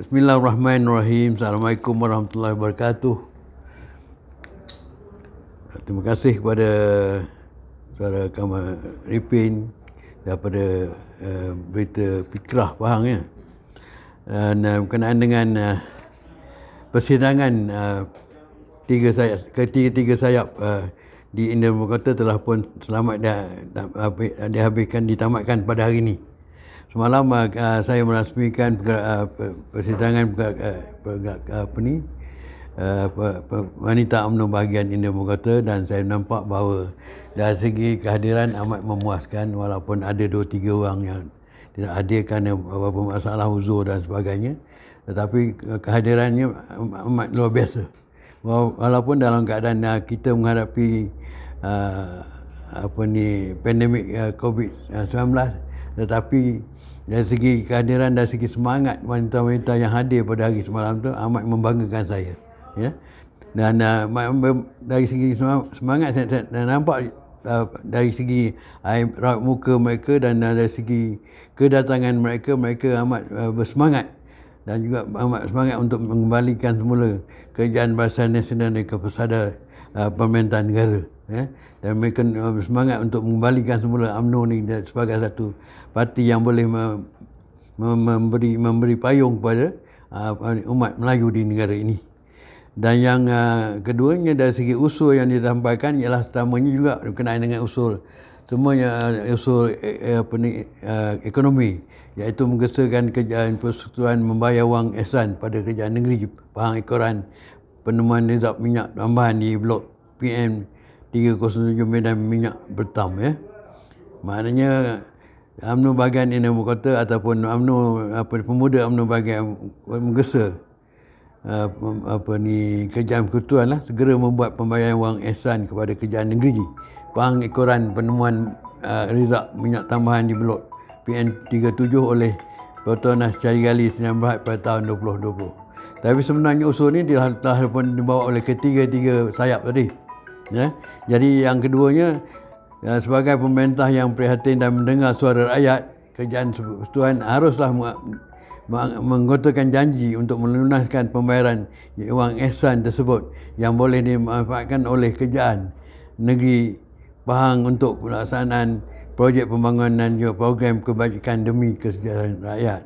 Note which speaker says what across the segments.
Speaker 1: Bismillahirrahmanirrahim. Assalamualaikum warahmatullahi wabarakatuh. Terima kasih kepada saudara Kamal Ripin daripada berita Fikrah Pahang ya. Dan berkenaan dengan persidangan ketiga sayap di Indian Kota telah pun selamat ditamatkan pada hari ini. Semalam saya merasmikan persidangan wanita UMNO bahagian Indian Kota, dan saya nampak bahawa dari segi kehadiran amat memuaskan, walaupun ada 2-3 orang yang tidak hadir kerana beberapa masalah uzur dan sebagainya, tetapi kehadirannya amat luar biasa. Walaupun dalam keadaan kita menghadapi pandemik COVID-19, tetapi dari segi kehadiran, dari segi semangat wanita-wanita yang hadir pada hari semalam tu amat membanggakan saya ya. Dan dari segi semangat saya nampak dari segi raut muka mereka, dan dari segi kedatangan mereka amat bersemangat, dan juga amat semangat untuk mengembalikan semula kerajaan Barisan Nasional kepada pemerintahan negara ya. Dan mereka bersemangat untuk mengembalikan semula UMNO ni sebagai satu parti yang boleh memberi payung kepada umat Melayu di negara ini. Dan yang keduanya, dari segi usul yang disampaikan ialah pertamanya juga berkenaan dengan usul ekonomi, iaitu menggeserkan kerajaan persekutuan membayar wang ihsan pada kerajaan negeri Pahang ekoran penemuan nizam minyak tambahan di blok PM 307 Medan Minyak Bertam ya. Maknanya UMNO bahagian Indian Kota ataupun UMNO pemuda UMNO bahagian menggesa kerajaan persekutuan lah segera membuat pembayaran wang ihsan kepada kerajaan negeri Pahang ekoran penemuan rizal minyak tambahan di blok PM 37 oleh Petronas Cari Gali Sdn Bhd pada tahun 2020. Tapi sebenarnya usul ini telah pun dibawa oleh ketiga-tiga sayap tadi ya. Jadi yang keduanya, sebagai pemerintah yang prihatin dan mendengar suara rakyat, kerajaan persekutuan haruslah menggotakan janji untuk melunaskan pembayaran wang ihsan tersebut yang boleh dimanfaatkan oleh kerajaan negeri Pahang untuk pelaksanaan projek pembangunan dan juga program kebajikan demi kesejahteraan rakyat.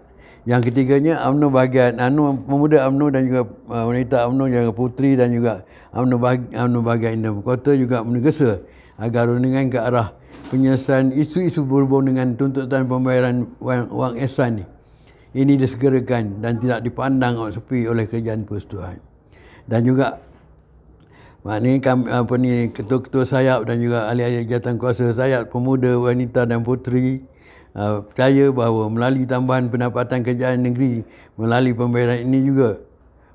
Speaker 1: Yang ketiganya, UMNO bahagian pemuda UMNO dan juga wanita UMNO, juga puteri dan juga UMNO bahagian Indian Kota juga menegesa agar rundingan ke arah penyelesaian isu-isu berhubung dengan tuntutan pembayaran wang ihsan ini disegerakan dan tidak dipandang sepi oleh kerajaan persekutuan. Dan juga maknanya ketua-ketua sayap dan juga ahli-ahli jawatankuasa sayap pemuda, wanita dan puteri percaya bahawa melalui tambahan pendapatan kerajaan negeri melalui pembayaran ini juga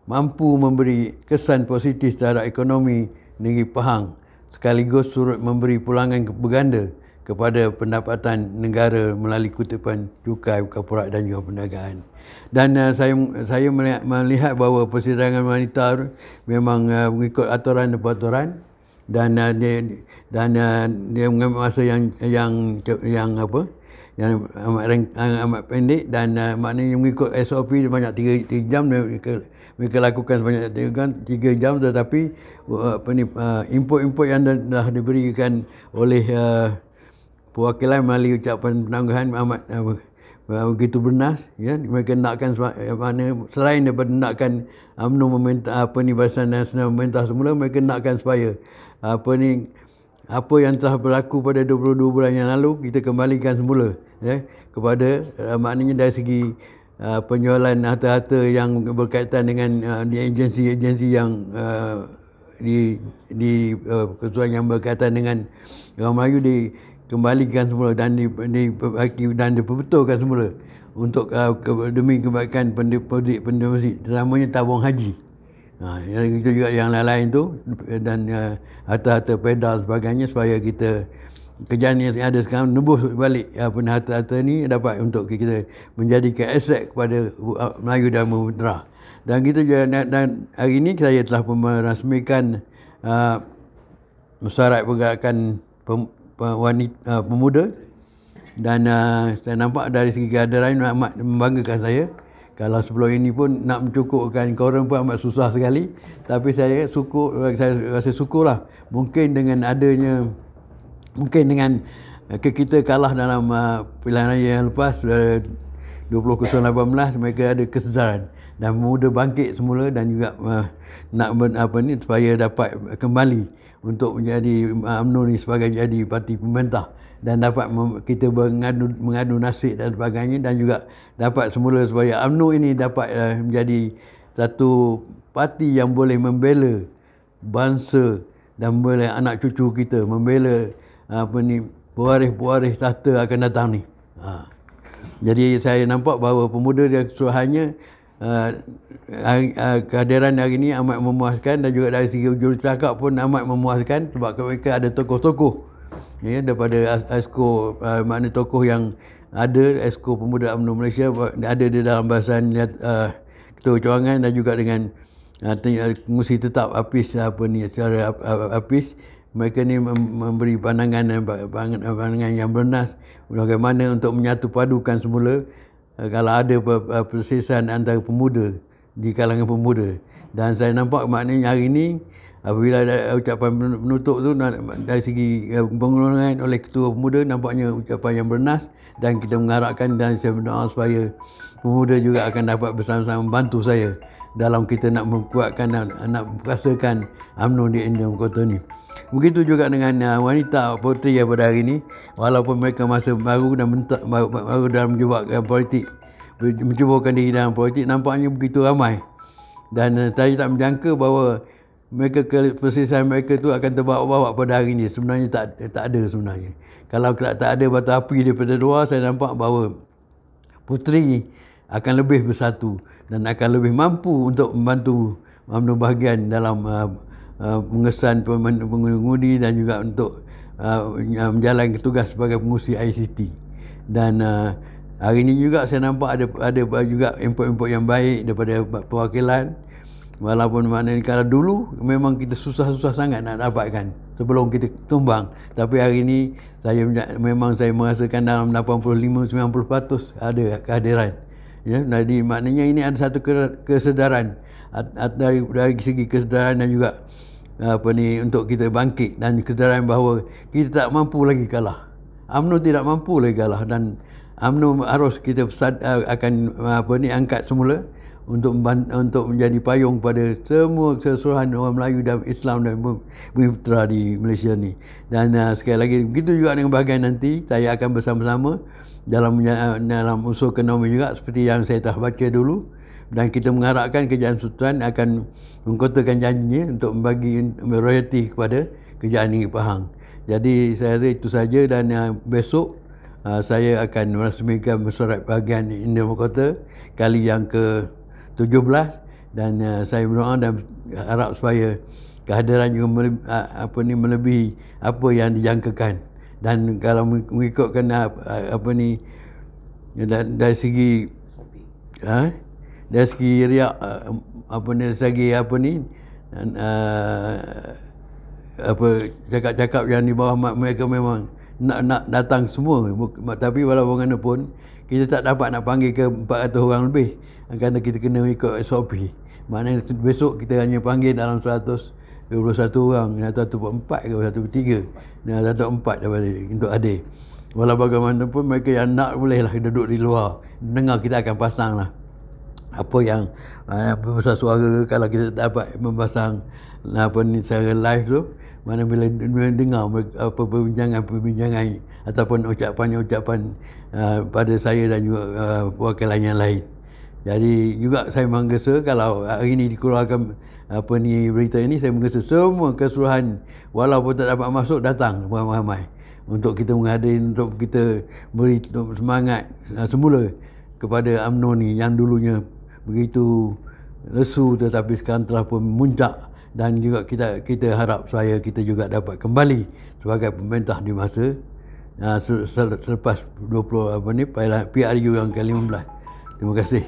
Speaker 1: mampu memberi kesan positif terhadap ekonomi negeri Pahang, sekaligus turut memberi pulangan berganda kepada pendapatan negara melalui kutipan cukai, korporat dan juga perniagaan. Dan saya melihat bahawa persidangan wanita memang mengikut aturan dan peraturan, dan dia mengambil masa yang amat pendek, dan maknanya mengikut SOP banyak 3 jam mereka lakukan sebanyak 3 jam, tetapi input-input yang dah diberikan oleh perwakilan melalui ucapan penangguhan amat begitu bernas ya. Mereka nakkan selain daripada nakkan UMNO meminta Barisan Nasional meminta semula, mereka nakkan supaya apa yang telah berlaku pada 22 bulan yang lalu kita kembalikan semula ya, kepada maknanya dari segi penjualan harta-harta yang berkaitan dengan di agensi-agensi yang di kesesuaian yang berkaitan dengan orang Melayu dikembalikan semula dan diperbetulkan semula untuk demi kebaikan penduduk, terutamanya tabung haji. Itu juga yang lain-lain tu, dan harta-harta pedal sebagainya, supaya kita kerjaan yang ada sekarang nebus balik harta-harta ni dapat untuk kita menjadikan aset kepada Melayu dan Merdeka. Dan kita dan hari ini saya telah merasmikan Musyawarah Pergerakan Pemuda, dan saya nampak dari segi kehadiran amat membanggakan saya, Kalau sebelum ini pun nak mencukupkan koran pun amat susah sekali. Tapi saya rasa syukurlah. Mungkin dengan kita kalah dalam pilihan raya yang lepas 2018, mereka ada kesedaran dan pemuda bangkit semula dan juga supaya dapat kembali untuk menjadi UMNO ni sebagai jadi parti pemerintah dan dapat kita mengadu nasib dan sebagainya, dan juga dapat semula supaya UMNO ini dapat menjadi satu parti yang boleh membela bangsa dan membela anak cucu kita, membela pewaris-pewaris tahta akan datang ni. Jadi saya nampak bahawa pemuda dia keseluruhannya kehadiran hari ini amat memuaskan, dan juga dari segi jurucakap pun amat memuaskan sebab mereka ada tokoh-tokoh daripada ASKO, makna tokoh yang ada Esko Pemuda UMNO Malaysia ada di dalam bahasan Ketua Cawangan dan juga dengan pengurusi tetap APIS secara APIS. Mereka ni memberi pandangan yang bernas bagaimana untuk menyatu padukan semula kalau ada persisian antara pemuda di kalangan pemuda. Dan saya nampak maknanya hari ini apabila ada ucapan penutup tu dari segi pengulangan oleh Ketua Pemuda, nampaknya ucapan yang bernas, dan kita mengharapkan dan saya berdoa supaya pemuda juga akan dapat bersama-sama membantu saya dalam kita nak memkuatkan dan nak merasakan UMNO di Indian Kota ni. Begitu juga dengan wanita puteri pada hari ini, walaupun mereka masa baru dan baru dalam menjebak politik, mencubakan diri dalam politik, nampaknya begitu ramai. Dan saya tak menjangka bahawa mereka persisian mereka tu akan terbawa-bawa pada hari ini. Sebenarnya tak ada sebenarnya. Kalau tak ada batu api daripada luar, saya nampak bahawa puteri akan lebih bersatu dan akan lebih mampu untuk membantu UMNO bahagian dalam pengesan pengundi dan juga untuk menjalankan tugas sebagai pengurusi ICT. Dan hari ini juga saya nampak ada juga input-input yang baik daripada perwakilan. Walaupun maknanya kalau dulu memang kita susah-susah sangat nak dapatkan sebelum kita tumbang, tapi hari ini saya merasakan dalam 85-90% ada kehadiran. Ya, jadi maknanya ini ada satu kesedaran dari segi kesedaran dan juga untuk kita bangkit, dan kesedaran bahawa kita tak mampu lagi kalah. UMNO tidak mampu lagi kalah, dan UMNO harus kita akan angkat semula untuk menjadi payung pada semua keseluruhan orang Melayu dan Islam dan Bumi-Putera di Malaysia ni. Dan sekali lagi begitu juga dengan bahagian nanti saya akan bersama-sama dalam usul ekonomi juga seperti yang saya telah baca dulu, dan kita mengharapkan Kerajaan Sultan akan mengkotakan janjinya untuk membagi royalti kepada Kerajaan Negeri Pahang. Jadi saya rasa itu saja, dan besok saya akan merasmikan mesyuarat bahagian Indian Kota kali yang ke-17, dan saya berdoa dan harap supaya kehadiran juga melebihi apa yang dijangkakan. Dan kalau mengikutkan dari segi riak cakap-cakap yang di bawah mereka memang nak datang semua, tapi walaupun bagaimanapun kita tak dapat nak panggil ke 400 orang lebih kerana kita kena ikut SOP. Maknanya besok kita hanya panggil dalam 121 orang, 104 ke 103 dan 104 daripada untuk hadir. Walau bagaimanapun mereka yang nak bolehlah duduk di luar dengar. Kita akan pasang lah apa yang besar suara kalau kita dapat membasang secara live tu, mana bila dengar apa perbincangan ataupun ucapan pada saya dan juga perwakilan yang lain. Jadi juga saya menggesa kalau hari ini dikeluarkan berita ini, saya menggesa semua keseluruhan walaupun tak dapat masuk datang ramai-ramai untuk kita menghadiri, untuk kita beri semangat semula kepada UMNO ni yang dulunya begitu lesu tetapi sekarang telah pun memuncak, dan juga kita harap supaya kita juga dapat kembali sebagai pemerintah di masa selepas 20 PRU yang ke-15. Terima kasih.